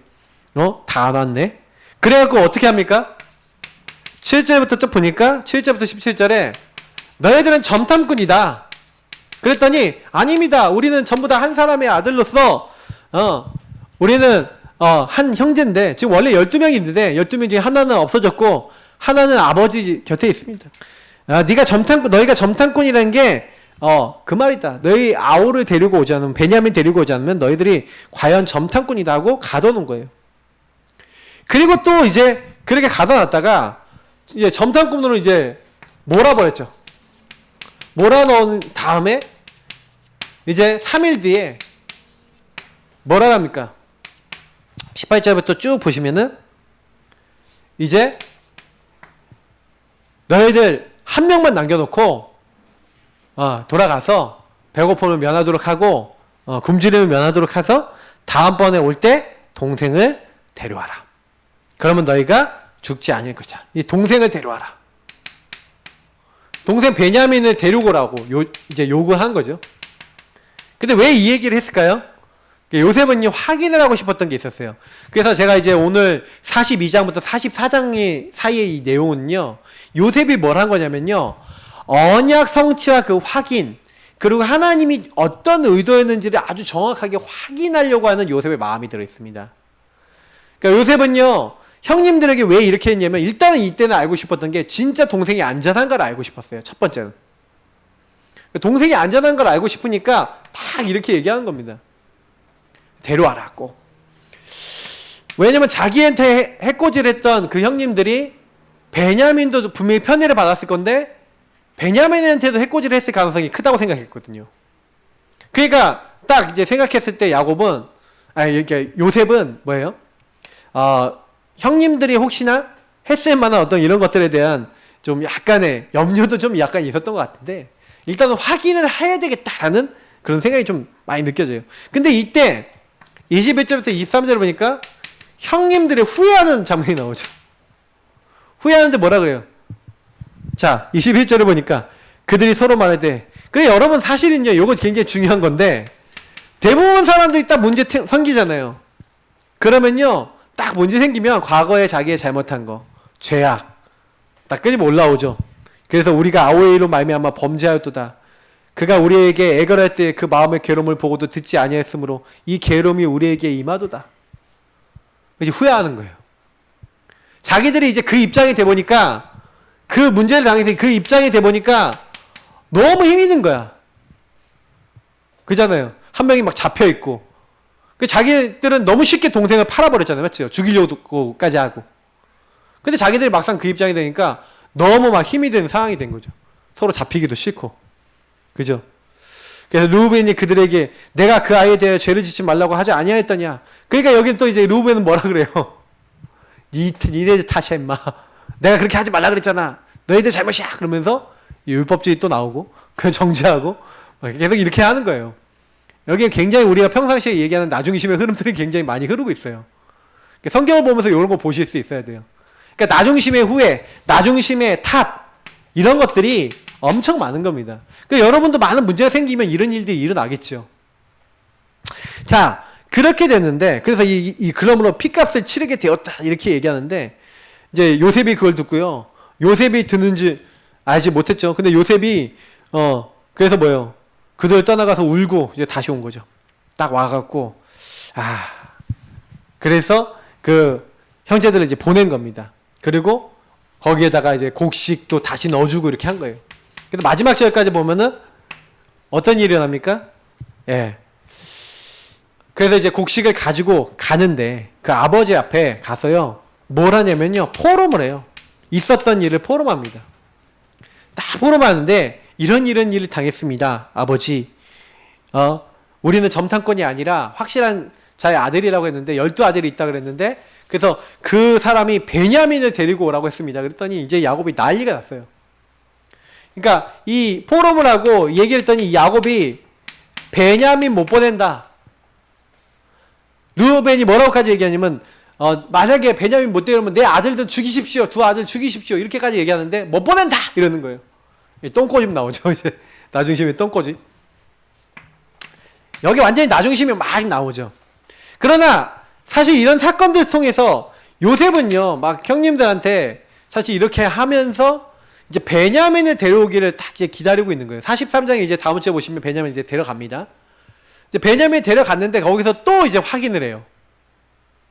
다 안 왔네. 그래갖고 어떻게 합니까? 7절부터 쭉 보니까 7절부터 17절에 너희들은 점탐꾼이다. 그랬더니 아닙니다. 우리는 전부 다 한 사람의 아들로서 우리는 한 형제인데 지금 원래 12명이 있는데 12명 중에 하나는 없어졌고 하나는 아버지 곁에 있습니다. 너희가 점탐꾼이라는 게 그 말이다. 너희 아우를 데리고 오지 않으면 베냐민 데리고 오지 않으면 너희들이 과연 점탐꾼이다 하고 가둬놓은 거예요. 그리고 또 이제 그렇게 가둬놨다가 이제 점탐꾼으로 이제 몰아버렸죠. 몰아넣은 다음에 이제 3일 뒤에 뭐라 합니까? 18절부터 쭉 보시면은 이제 너희들 한 명만 남겨놓고 돌아가서 배고픔을 면하도록 하고 굶주림을 면하도록 해서 다음번에 올 때 동생을 데려와라. 그러면 너희가 죽지 않을 것이다. 이 동생을 데려와라. 동생 베냐민을 데리고 오라고 이제 요구한 거죠. 근데 왜 이 얘기를 했을까요? 요셉은요 확인을 하고 싶었던 게 있었어요. 그래서 제가 이제 오늘 42장부터 44장 사이에 이 내용은요 요셉이 뭘 한 거냐면요 언약 성취와 그 확인 그리고 하나님이 어떤 의도였는지를 아주 정확하게 확인하려고 하는 요셉의 마음이 들어있습니다. 그러니까 요셉은요 형님들에게 왜 이렇게 했냐면 일단은 이때는 알고 싶었던 게 진짜 동생이 안전한 걸 알고 싶었어요. 첫 번째는 동생이 안전한 걸 알고 싶으니까 딱 이렇게 얘기하는 겁니다. 데려와라 꼭. 왜냐면 자기한테 해코지했던 그 형님들이 베냐민도 분명히 편애를 받았을 건데 베냐민한테도 해코지를 했을 가능성이 크다고 생각했거든요. 그러니까 딱 이제 생각했을 때 야곱은 이렇게 요셉은 뭐예요? 형님들이 혹시나 했을 만한 어떤 이런 것들에 대한 좀 약간의 염려도 좀 약간 있었던 것 같은데 일단은 확인을 해야 되겠다라는 그런 생각이 좀 많이 느껴져요. 근데 이때 21절부터 23절 보니까 형님들이 후회하는 장면이 나오죠. 후회하는데 뭐라 그래요? 자, 21절을 보니까 그들이 서로 말하되 그래 여러분 사실은요 이거 굉장히 중요한 건데 대부분 사람들이 딱 문제 생기잖아요. 그러면요 딱 문제 생기면 과거에 자기의 잘못한 거 죄악 딱 끊임 올라오죠. 그래서 우리가 아우에이로 말미암아 범죄하였도다. 그가 우리에게 애걸할 때 그 마음의 괴로움을 보고도 듣지 아니하였으므로 이 괴로움이 우리에게 임하도다. 이제 후회하는 거예요. 자기들이 이제 그 입장이 돼 보니까 그 문제를 당해서 그 입장이 돼 보니까 너무 힘이 든 거야. 그잖아요. 한 명이 막 잡혀 있고. 그 자기들은 너무 쉽게 동생을 팔아버렸잖아요. 맞죠? 죽이려고까지 하고. 근데 자기들이 막상 그 입장이 되니까 너무 막 힘이 든 상황이 된 거죠. 서로 잡히기도 싫고. 그죠? 그래서 르우벤이 그들에게 내가 그 아이에 대해 죄를 짓지 말라고 하지 아니하였더냐. 그러니까 여긴 또 이제 르우벤은 뭐라 그래요? 니네 탓이야 임마. 내가 그렇게 하지 말라 그랬잖아. 너희들 잘못이야. 그러면서 율법주의 또 나오고 그냥 정죄하고 계속 이렇게 하는 거예요. 여기에 굉장히 우리가 평상시에 얘기하는 나중심의 흐름들이 굉장히 많이 흐르고 있어요. 성경을 보면서 이런 거 보실 수 있어야 돼요. 그러니까 나중심의 후회, 나중심의 탓 이런 것들이 엄청 많은 겁니다. 그러니까 여러분도 많은 문제가 생기면 이런 일들이 일어나겠죠. 자, 그렇게 됐는데 그래서 그러므로 핏값을 치르게 되었다 이렇게 얘기하는데 이제 요셉이 그걸 듣고요. 요셉이 듣는지 알지 못했죠. 근데 요셉이 그래서 뭐예요? 그들 떠나가서 울고 이제 다시 온 거죠. 딱 와갖고 그래서 그 형제들을 이제 보낸 겁니다. 그리고 거기에다가 이제 곡식도 다시 넣어주고 이렇게 한 거예요. 그래서 마지막 절까지 보면은 어떤 일이 일어납니까? 예. 그래서 이제 곡식을 가지고 가는데 그 아버지 앞에 가서요. 뭘 하냐면요. 포럼을 해요. 있었던 일을 포럼합니다. 딱 포럼하는데 이런 일을 당했습니다. 아버지. 우리는 점탕권이 아니라 확실한 자의 아들이라고 했는데 12아들이 있다 그랬는데 그래서 그 사람이 베냐민을 데리고 오라고 했습니다. 그랬더니 이제 야곱이 난리가 났어요. 그러니까 이 포럼을 하고 얘기를 했더니 야곱이 베냐민 못 보낸다. 르우벤이 뭐라고까지 얘기하냐면 만약에 베냐민 못 데려오면 내 아들들 죽이십시오. 두 아들 죽이십시오. 이렇게까지 얘기하는데 못 보낸다! 이러는 거예요. 똥꼬집 나오죠. 이제 나중심의 똥꼬집. 여기 완전히 나중심이 막 나오죠. 그러나 사실 이런 사건들 통해서 요셉은요, 막 형님들한테 사실 이렇게 하면서 이제 베냐민을 데려오기를 딱 이제 기다리고 있는 거예요. 43장에 이제 다음 주에 보시면 베냐민 이제 데려갑니다. 이제 베냐민 데려갔는데 거기서 또 이제 확인을 해요.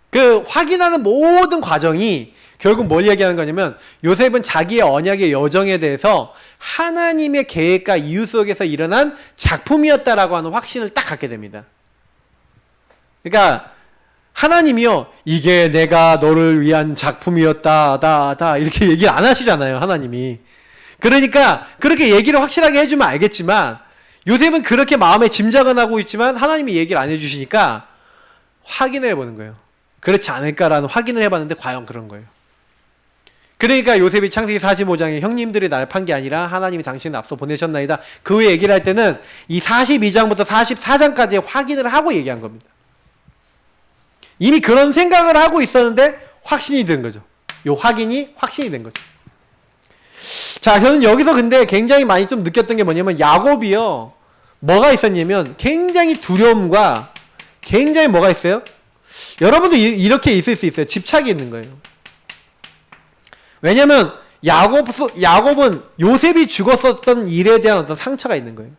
그 확인하는 모든 과정이 결국 뭘 얘기하는 거냐면 요셉은 자기의 언약의 여정에 대해서 하나님의 계획과 이유 속에서 일어난 작품이었다라고 하는 확신을 딱 갖게 됩니다. 그러니까 하나님이요, 이게 내가 너를 위한 작품이었다, 이렇게 얘기를 안 하시잖아요, 하나님이. 그러니까 그렇게 얘기를 확실하게 해주면 알겠지만 요셉은 그렇게 마음에 짐작은 하고 있지만 하나님이 얘기를 안 해주시니까 확인을 해보는 거예요. 그렇지 않을까라는 확인을 해봤는데 과연 그런 거예요. 그러니까 요셉이 창세기 45장에 형님들이 날 판 게 아니라 하나님이 당신을 앞서 보내셨나이다. 그 후에 얘기를 할 때는 이 42장부터 44장까지 확인을 하고 얘기한 겁니다. 이미 그런 생각을 하고 있었는데 확신이 된 거죠. 요 확인이 확신이 된 거죠. 자, 저는 여기서 근데 굉장히 많이 좀 느꼈던 게 뭐냐면 야곱이요. 뭐가 있었냐면 굉장히 두려움과 굉장히 뭐가 있어요? 여러분도 이렇게 있을 수 있어요. 집착이 있는 거예요. 왜냐면 야곱은 요셉이 죽었었던 일에 대한 어떤 상처가 있는 거예요.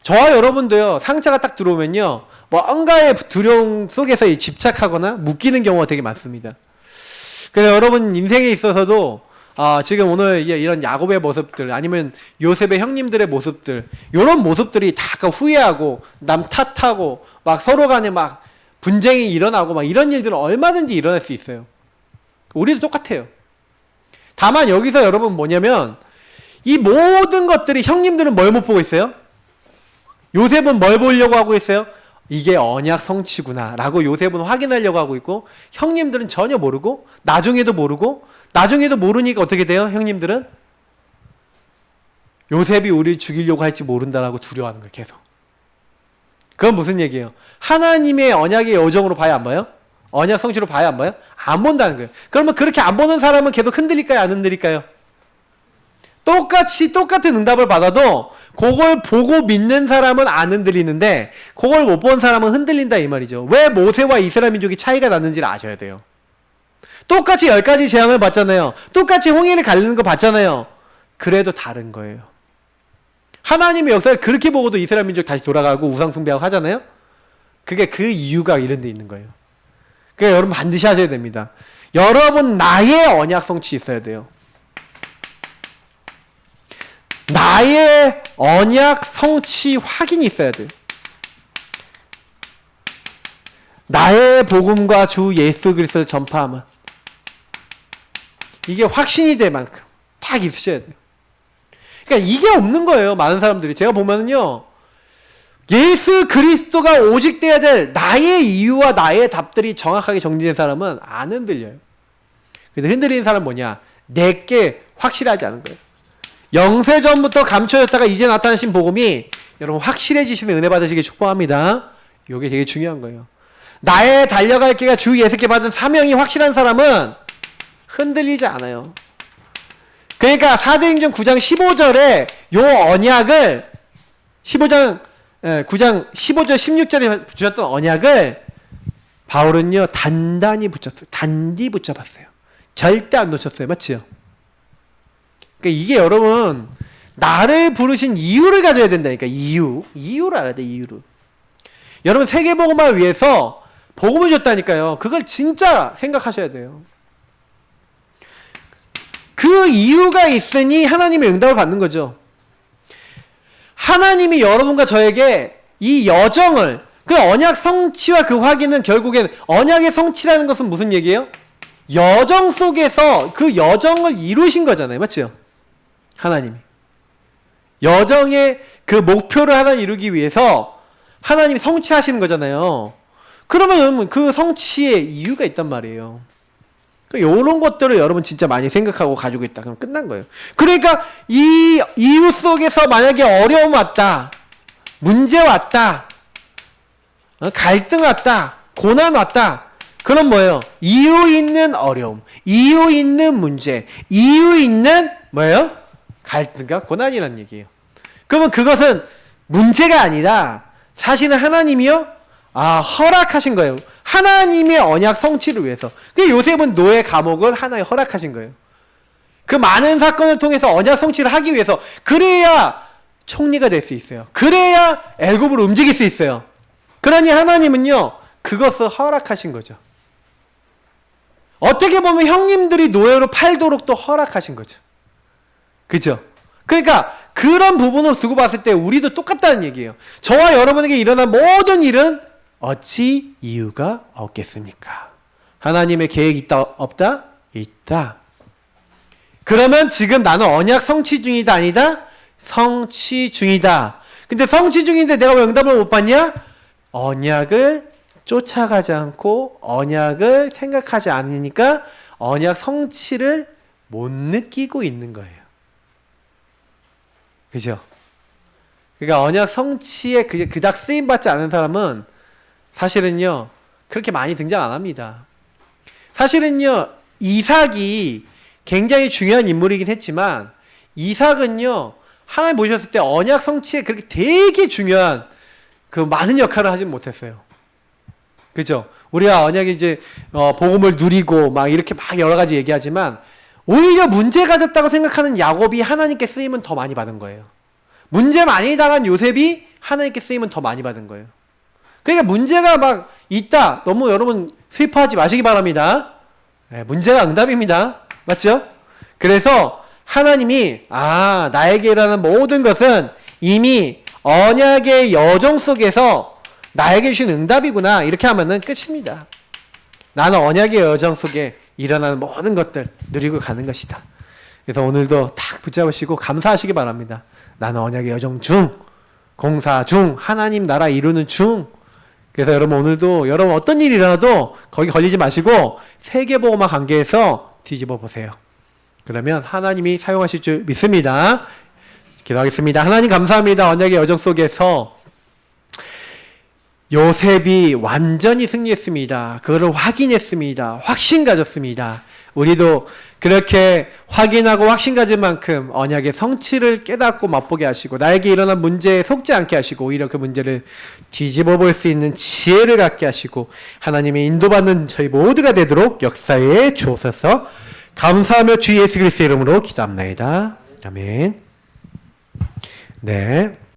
저와 여러분도요. 상처가 딱 들어오면요. 뭔가의 두려움 속에서 집착하거나 묶이는 경우가 되게 많습니다. 그래서 여러분 인생에 있어서도 지금 오늘 이런 야곱의 모습들 아니면 요셉의 형님들의 모습들 이런 모습들이 다 후회하고 남 탓하고 막 서로 간에 막 분쟁이 일어나고 막 이런 일들은 얼마든지 일어날 수 있어요. 우리도 똑같아요. 다만 여기서 여러분 뭐냐면 이 모든 것들이 형님들은 뭘 못 보고 있어요? 요셉은 뭘 보려고 하고 있어요? 이게 언약 성취구나 라고 요셉은 확인하려고 하고 있고 형님들은 전혀 모르고 나중에도 모르니까 어떻게 돼요? 형님들은 요셉이 우리를 죽이려고 할지 모른다라고 두려워하는 거예요. 계속. 그건 무슨 얘기예요? 하나님의 언약의 여정으로 봐야 안 봐요? 언약 성취로 봐야 안 봐요? 안 본다는 거예요. 그러면 그렇게 안 보는 사람은 계속 흔들릴까요? 안 흔들릴까요? 똑같은 응답을 받아도 그걸 보고 믿는 사람은 안 흔들리는데 그걸 못 본 사람은 흔들린다 이 말이죠. 왜 모세와 이스라엘 민족이 차이가 났는지를 아셔야 돼요. 똑같이 10가지 재앙을 받잖아요. 똑같이 홍해를 가르는 거 봤잖아요. 그래도 다른 거예요. 하나님의 역사를 그렇게 보고도 이스라엘 민족 다시 돌아가고 우상 숭배하고 하잖아요. 그게 그 이유가 이런 데 있는 거예요. 그러니까 여러분 반드시 하셔야 됩니다. 여러분 나의 언약 성취 있어야 돼요. 나의 언약 성취 확인이 있어야 돼요. 나의 복음과 주 예수 그리스도를 전파하면 이게 확신이 될 만큼 딱 있으셔야 돼요. 그러니까 이게 없는 거예요. 많은 사람들이. 제가 보면은요, 예수 그리스도가 오직 돼야 될 나의 이유와 나의 답들이 정확하게 정리된 사람은 안 흔들려요. 근데 흔들리는 사람은 뭐냐? 내게 확실하지 않은 거예요. 영세전부터 감춰졌다가 이제 나타나신 복음이 여러분 확실해지시는 은혜 받으시길 축복합니다. 이게 되게 중요한 거예요. 나의 달려갈 길가 주 예수께 받은 사명이 확실한 사람은 흔들리지 않아요. 그러니까 사도행전 9장 15절에 요 언약을 9장 15절 16절에 주셨던 언약을 바울은요 단단히 붙였어요. 단디 붙잡았어요. 절대 안 놓쳤어요. 맞죠? 그러니까 이게 여러분 나를 부르신 이유를 가져야 된다니까. 이유를 알아야 돼. 이유를. 여러분 세계복음을 위해서 복음을 줬다니까요. 그걸 진짜 생각하셔야 돼요. 그 이유가 있으니 하나님의 응답을 받는 거죠. 하나님이 여러분과 저에게 이 여정을, 그 언약 성취와 그 확인은 결국엔 언약의 성취라는 것은 무슨 얘기예요? 여정 속에서 그 여정을 이루신 거잖아요. 맞죠? 하나님이. 여정의 그 목표를 하나 이루기 위해서 하나님이 성취하시는 거잖아요. 그러면 그 성취에 이유가 있단 말이에요. 이런 것들을 여러분 진짜 많이 생각하고 가지고 있다. 그럼 끝난 거예요. 그러니까 이 이유 속에서 만약에 어려움 왔다, 문제 왔다, 갈등 왔다, 고난 왔다. 그럼 뭐예요? 이유 있는 어려움, 이유 있는 문제, 이유 있는 뭐예요? 갈등과 고난이라는 얘기예요. 그러면 그것은 문제가 아니라 사실은 하나님이요? 허락하신 거예요. 하나님의 언약 성취를 위해서. 그 요셉은 노예 감옥을 하나에 허락하신 거예요. 그 많은 사건을 통해서 언약 성취를 하기 위해서. 그래야 총리가 될 수 있어요. 그래야 애굽으로 움직일 수 있어요. 그러니 하나님은요 그것을 허락하신 거죠. 어떻게 보면 형님들이 노예로 팔도록 또 허락하신 거죠. 그죠? 그러니까 그런 부분을 두고 봤을 때 우리도 똑같다는 얘기예요. 저와 여러분에게 일어난 모든 일은 어찌 이유가 없겠습니까? 하나님의 계획이 있다 없다? 있다. 그러면 지금 나는 언약 성취 중이다 아니다? 성취 중이다. 근데 성취 중인데 내가 왜 응답을 못 받냐? 언약을 쫓아가지 않고 언약을 생각하지 않으니까 언약 성취를 못 느끼고 있는 거예요. 그죠? 그러니까 언약 성취에 그닥 쓰임받지 않은 사람은 사실은요 그렇게 많이 등장 안 합니다. 사실은요 이삭이 굉장히 중요한 인물이긴 했지만 이삭은요 하나님 보셨을 때 언약 성취에 그렇게 되게 중요한 그 많은 역할을 하진 못했어요. 그죠? 우리가 언약이 이제 복음을 누리고 막 이렇게 막 여러 가지 얘기하지만 오히려 문제 가졌다고 생각하는 야곱이 하나님께 쓰임은 더 많이 받은 거예요. 문제 많이 당한 요셉이 하나님께 쓰임은 더 많이 받은 거예요. 그러니까 문제가 막 있다. 너무 여러분 슬퍼하지 마시기 바랍니다. 네, 문제가 응답입니다. 맞죠? 그래서 하나님이 나에게 일어나는 모든 것은 이미 언약의 여정 속에서 나에게 주신 응답이구나. 이렇게 하면은 끝입니다. 나는 언약의 여정 속에 일어나는 모든 것들 누리고 가는 것이다. 그래서 오늘도 딱 붙잡으시고 감사하시기 바랍니다. 나는 언약의 여정 중, 공사 중, 하나님 나라 이루는 중. 그래서 여러분 오늘도 여러분 어떤 일이 일어나도 거기 걸리지 마시고 세계복음화 관계에서 뒤집어 보세요. 그러면 하나님이 사용하실 줄 믿습니다. 기도하겠습니다. 하나님 감사합니다. 언약의 여정 속에서 요셉이 완전히 승리했습니다. 그거를 확인했습니다. 확신 가졌습니다. 우리도 그렇게 확인하고 확신 가진 만큼 언약의 성취를 깨닫고 맛보게 하시고 나에게 일어난 문제에 속지 않게 하시고 오히려 그 문제를 뒤집어 볼 수 있는 지혜를 갖게 하시고 하나님의 인도받는 저희 모두가 되도록 역사에 주옵소서. 감사하며 주 예수 그리스도의 이름으로 기도합나이다. 아멘. 네.